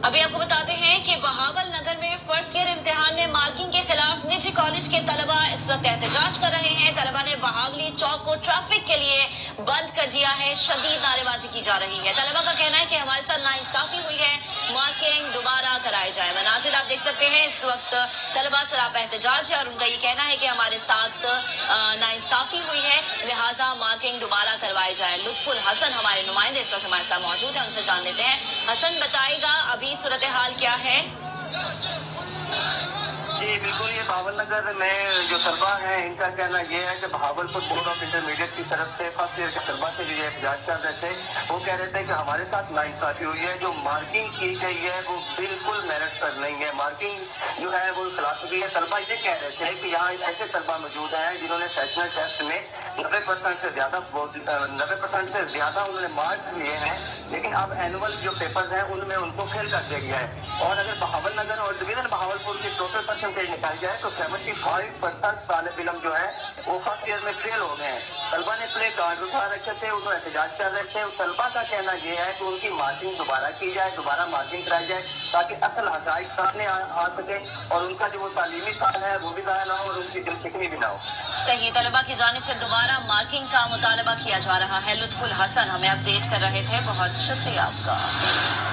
अभी आपको बताते हैं कि बहावल नगर में फर्स्ट ईयर इम्तिहान में मार्किंग के खिलाफ निजी कॉलेज के तलबा इस वक्त एहतजाज कर रहे हैं। तलबा ने बहावली चौक को ट्रैफिक के लिए बंद कर दिया है। शदीद नारेबाजी की जा रही है। तलबा का कहना है कि हमारे साथ नाइंसाफी हुई है, मार्किंग दोबारा कराई जाए। मनाजिर आप देख सकते हैं, इस वक्त तलबा सरापा एहतजाज है और उनका ये कहना है कि हमारे साथ नाइंसाफी हुई है, लिहाजा मार्किंग दोबारा करवाई जाए। लुत्फुल हसन हमारे नुमाइंदे इस वक्त हमारे साथ मौजूद है, उनसे जान लेते हैं। हसन, बताएगा अभी सूरत हाल क्या है? जी बिल्कुल, ये बहावल नगर में जो तलबा हैं इनका कहना ये है कि बहावलपुर बोर्ड ऑफ इंटरमीडिएट की तरफ से फर्स्ट ईयर के तलबा से जो ये एहतजाज कर रहे थे, वो कह रहे थे कि हमारे साथ नाइंसाफी हुई है। जो मार्किंग की गई है वो बिल्कुल मेरिट पर नहीं है, मार्किंग जो है वो खिलाफ हुई है। तलबा ये कह रहे थे कि यहाँ ऐसे तलबा मौजूद हैं जिन्होंने सेशनल टेस्ट में 90% से ज्यादा उन्होंने मार्क्स लिए हैं, लेकिन अब एनुअल जो पेपर्स हैं उनमें उनको फेल कर दिया गया है। और अगर बहावल नगर और डिवीजन बहावलपुर की टोटल परसेंटेज निकाली जाए तो 75% तालिब इल्म जो है वो फर्स्ट ईयर में फेल हो गए हैं। तलबा ने प्ले कार्ड उठा रखे थे, उनको एहतजाज कर रहे थे। तलबा का कहना यह है कि उनकी मार्किंग दोबारा की जाए, दोबारा मार्किंग कराई जाए ताकि असल हकाइक सामने आ सके और उनका जो वो तालीमी साल है वो भी ज़ाया ना हो और उनकी दिलचस्पी भी ना हो। सही, तलबा की जानिब से दोबारा मार्किंग का मुतालबा किया जा रहा है। लुत्फुल हसन हमें अपडेट कर रहे थे, बहुत शुक्रिया आपका।